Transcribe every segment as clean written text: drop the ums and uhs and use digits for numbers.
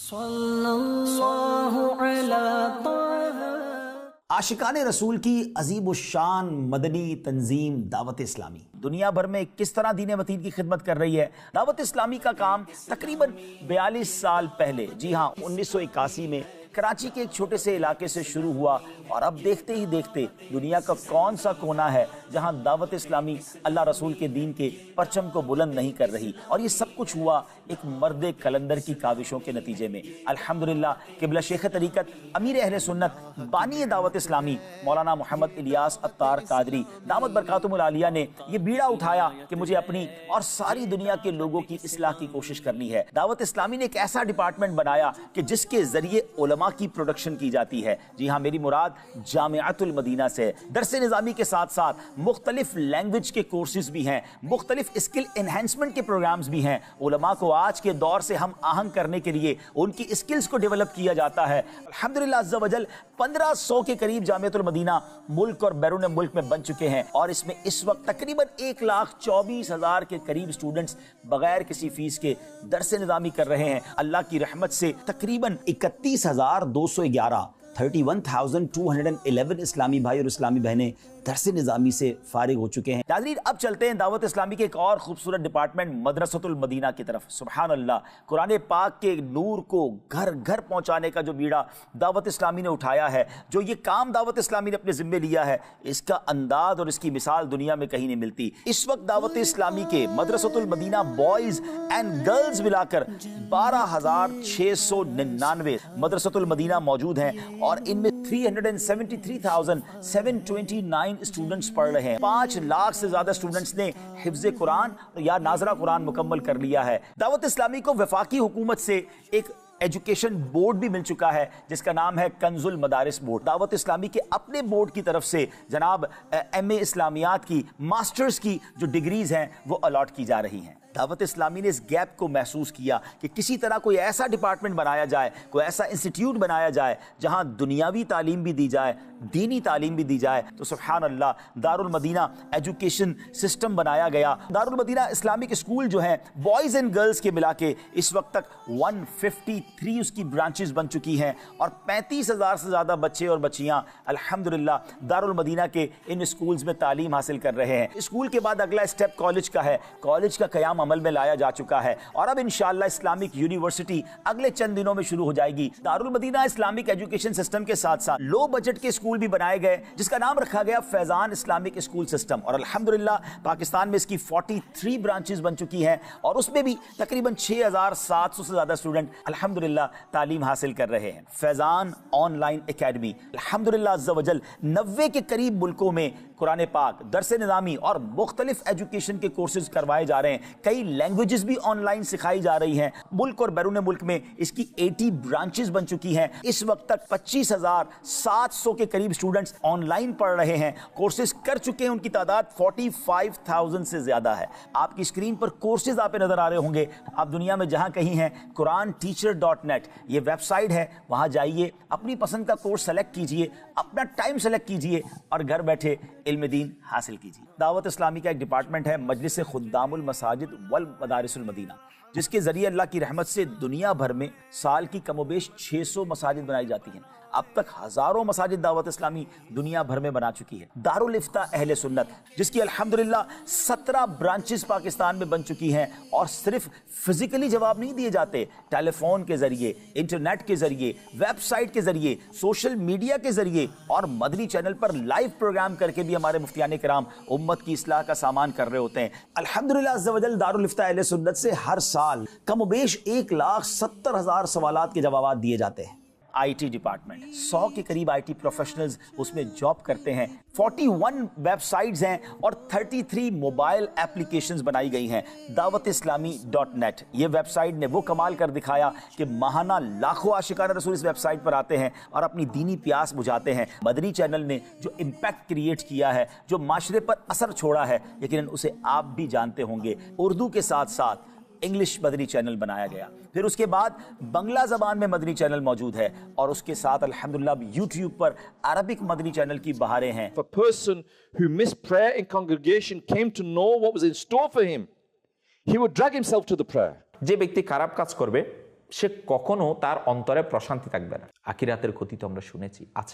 صلی اللہ علی طه۔ عاشقان رسول کی عظیم الشان مدنی تنظیم دعوت اسلامی دنیا بھر میں کس طرح دین وطن کی خدمت کر رہی ہے۔ دعوت اسلامی کا کام تقریباً 42 سال پہلے، جی ہاں 1981 میں کراچی کے ایک چھوٹے سے علاقے سے شروع ہوا، اور اب دیکھتے ہی دیکھتے دنیا کا کون سا کونا ہے جہاں دعوت اسلامی اللہ رسول کے دین کے پرچم کو بلند نہیں کر رہی۔ اور یہ سب کچھ ہوا ایک مرد کلندر کی کاوشوں کے نتیجے میں۔ الحمدللہ قبلہ شیخ طریقت امیر اہل سنت بانی دعوت اسلامی مولانا محمد الیاس عطار قادری دامت برکاتہم العالیہ نے یہ بیڑا اٹھایا کہ مجھے اپنی اور ساری دنیا کے لوگوں کی اصلاح کی کوشش کرنی ہے۔ دعوت اسلامی نے ایک ایسا ڈپارٹمنٹ بنایا کہ جس کے ذریعے علماء کی پروڈکشن کی جاتی ہے۔ جی ہاں، میری مراد جامعۃ المدینہ سے۔ درس نظامی کے ساتھ ساتھ مختلف لینگویج کے کورسز بھی ہیں، مختلف اسکل انہینسمنٹ کے پروگرامز بھی ہیں۔ علماء کو آج کے دور سے ہم آہنگ کرنے کے لیے ان کی اسکلز کو ڈیولپ کیا جاتا ہے۔ الحمدللہ عز و جل 1500 کے قریب جامعۃ المدینہ ملک اور بیرون ملک میں بن چکے ہیں، اور اس میں اس وقت تقریباً 1,24,000 کے قریب اسٹوڈنٹس بغیر کسی فیس کے درس نظامی کر رہے ہیں۔ اللہ کی رحمت سے تقریباً 31,211 31,211 اسلامی بھائی اور اسلامی بہنیں درس نظامی سے فارغ ہو چکے ہیں۔ ناظرین، اب چلتے ہیں دعوت اسلامی کے ایک اور خوبصورت ڈپارٹمنٹ مدرسۃ المدینہ کی طرف۔ سبحان اللہ، قرآن پاک کے نور کو گھر گھر پہنچانے کا جو بیڑا دعوت اسلامی نے اٹھایا ہے، جو یہ کام دعوت اسلامی نے اپنے ذمے لیا ہے، اس کا انداز اور اس کی مثال دنیا میں کہیں نہیں ملتی۔ اس وقت دعوت اسلامی کے مدرسۃ المدینہ بوائز اینڈ گرلز ملا کر 12,699 مدرسۃ المدینہ موجود ہیں، اور ان میں 373,729 اسٹوڈنٹس پڑھ رہے ہیں۔ 5 لاکھ سے زیادہ اسٹوڈنٹس نے حفظ قرآن یا ناظرہ قرآن مکمل کر لیا ہے۔ دعوت اسلامی کو وفاقی حکومت سے ایک ایجوکیشن بورڈ بھی مل چکا ہے جس کا نام ہے کنز المدارس بورڈ۔ دعوت اسلامی کے اپنے بورڈ کی طرف سے جناب ایم اے اسلامیات کی، ماسٹرز کی جو ڈگریز ہیں وہ الاٹ کی جا رہی ہیں۔ دعوت اسلامی نے اس گیپ کو محسوس کیا کہ کسی طرح کوئی ایسا ڈپارٹمنٹ بنایا جائے، کوئی ایسا انسٹیٹیوٹ بنایا جائے جہاں دنیاوی تعلیم بھی دی جائے، دینی تعلیم بھی دی جائے۔ تو سبحان اللہ، دارالمدینہ ایجوکیشن سسٹم بنایا گیا۔ دارالمدینہ اسلامک اسکول جو ہیں بوائز اینڈ گرلز کے ملا کے اس وقت تک 153 اس کی برانچز بن چکی ہیں، اور 35,000 سے زیادہ بچے اور بچیاں الحمدللہ دارالمدینہ کے ان اسکولز میں تعلیم حاصل کر رہے ہیں۔ اسکول کے بعد اگلا اسٹیپ کالج کا ہے۔ کالج کا قیام عمل میں لایا جا چکا ہے، اور اب انشاءاللہ اسلامک یونیورسٹی اگلے چند دنوں میں شروع ہو جائے گی۔ دارالمدینہ اسلامک ایجوکیشن سسٹم کے ساتھ ساتھ لو بجٹ کے اسکول بھی بنائے گئے جس کا نام رکھا گیا فیضان اسلامک اسکول سسٹم، اور الحمدللہ پاکستان میں اس کی 43 برانچز بن چکی ہیں، اور اس میں بھی تقریباً 6,700 سے زیادہ اسٹوڈنٹ الحمدللہ تعلیم حاصل کر رہے ہیں۔ فیضان آن لائن اکیڈمی الحمدللہ عز و جل 90 کے قریب ملکوں میں قرآن پاک، درس نظامی اور مختلف ایجوکیشن کے کورسز کروائے جا رہے ہیں۔ کئی لینگویجز بھی آن لائن سکھائی جا رہی ہیں۔ ملک اور بیرون ملک میں اس کی 80 برانچز بن چکی ہیں۔ اس وقت تک 25,700 کے قریب اسٹوڈنٹس آن لائن پڑھ رہے ہیں، کورسز کر چکے ہیں۔ ان کی تعداد 45,000 سے زیادہ ہے۔ آپ کی اسکرین پر کورسز آپ نظر آ رہے ہوں گے۔ آپ دنیا میں جہاں کہیں ہیں، QuranTeacher.net یہ ویب سائٹ ہے، وہاں جائیے، اپنی پسند کا کورس سلیکٹ کیجئے، اپنا ٹائم سلیکٹ کیجئے، اور گھر بیٹھے علم دین حاصل کیجئے۔ دعوت اسلامی کا ایک ڈپارٹمنٹ ہے مجلس خدام المساجد والمدارس المدینہ، جس کے ذریعے اللہ کی رحمت سے دنیا بھر میں سال کی کم و بیش 600 مساجد بنائی جاتی ہیں۔ اب تک ہزاروں مساجد دعوت اسلامی دنیا بھر میں بنا چکی ہے۔ دارالافتاء اہل سنت، جس کی الحمدللہ 17 برانچز پاکستان میں بن چکی ہیں، اور صرف فزیکلی جواب نہیں دیے جاتے، ٹیلی فون کے ذریعے، انٹرنیٹ کے ذریعے، ویب سائٹ کے ذریعے، سوشل میڈیا کے ذریعے، اور مدنی چینل پر لائیو پروگرام کر کے بھی ہمارے مفتیان کرام امت کی اصلاح کا سامان کر رہے ہوتے ہیں۔ الحمدللہ عز و جل دارالافتاء اہل سنت سے ہر سال کم و بیش 1,70,000 سوالات کے جوابات دیے جاتے ہیں۔ آئی ٹی ڈپارٹمنٹ 100 کے قریب آئی ٹی پروفیشنلز اس میں جاب کرتے ہیں۔ 41 ویب سائٹس ہیں اور 33 موبائل ایپلیکیشنز بنائی گئی ہیں۔ دعوت اسلامی .net یہ ویب سائٹ نے وہ کمال کر دکھایا کہ ماہانہ لاکھوں عاشقان رسول اس ویب سائٹ پر آتے ہیں اور اپنی دینی پیاس بجھاتے ہیں۔ مدنی چینل نے جو امپیکٹ کریٹ کیا ہے، جو معاشرے پر اثر چھوڑا ہے، یقیناً اسے آپ بھی جانتے ہوں گے۔ اردو کے ساتھ ساتھ انگلش مدنی چینل بنایا گیا، پھر اس کے بعد بنگلہ زبان میں مدنی چینل موجود ہے، اور اس کے ساتھ الحمدللہ یوٹیوب پر عربک مدنی چینل کی بہاریں ہیں۔ If a person who missed prayer in congregation came to know what was in store for him, he would drag himself to the prayer. যে ব্যক্তি খারাপ কাজ করবে সে কখনো তার অন্তরে প্রশান্তি থাকবে না। আখিরাতের ক্ষতি তো আমরা শুনেছি আছে।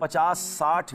50-60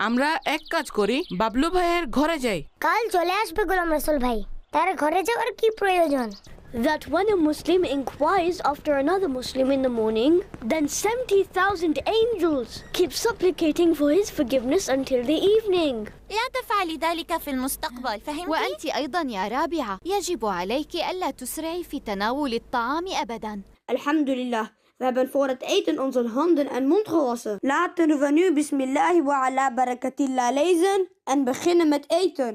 আমরা এক কাজ করি, বাবলু ভাইয়ের ঘরে যাই। কাল চলে আসবে গোলাম রসুল ভাই, তার ঘরে যাওয়ার কি প্রয়োজন? That when a Muslim inquires after another Muslim in the morning, then 70,000 angels keep supplicating for his forgiveness until the evening. لا تفعلي ذلك في المستقبل، فهمتي؟ وأنت أيضا يا رابعة يجب عليك ألا تسرعي في تناول الطعام أبدا. Alhamdulillah, we hebben voor het eten onze handen en mond gewassen. Laten we nu Bismillah wa ala barakatillah lezen en beginnen met eten.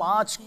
5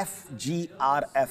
FGRF,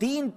3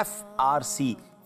FRC,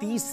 30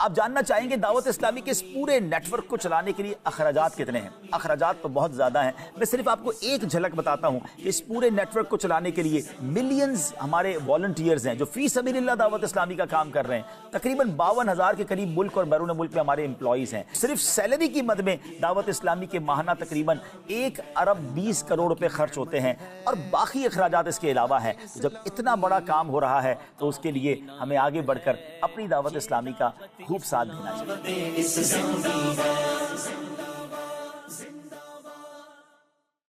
آپ جاننا چاہیں گے دعوت اسلامی کے اس پورے نیٹ ورک کو چلانے کے لیے اخراجات کتنے ہیں؟ اخراجات تو بہت زیادہ ہیں. میں صرف آپ کو ایک جھلک بتاتا ہوں کہ اس پورے نیٹ ورک کو چلانے کے لیے ملینز ہمارے والنٹیئرز ہیں جو فی سبیل اللہ دعوت اسلامی کا کام کر رہے ہیں. تقریباً 52,000 کے قریب ملک اور بیرون ملک میں ہمارے امپلائیز ہیں. صرف سیلری کی مد میں دعوت اسلامی کے ماہانہ تقریباً 1 ارب 20 کروڑ روپے خرچ ہوتے ہیں اور باقی اخراجات اس کے علاوہ ہیں. جب اتنا بڑا کام ہو رہا ہے تو اس کے لیے ہمیں آگے بڑھ کر اپنی دعوت اسلامی کا خوب ساتھ دینا چاہیے.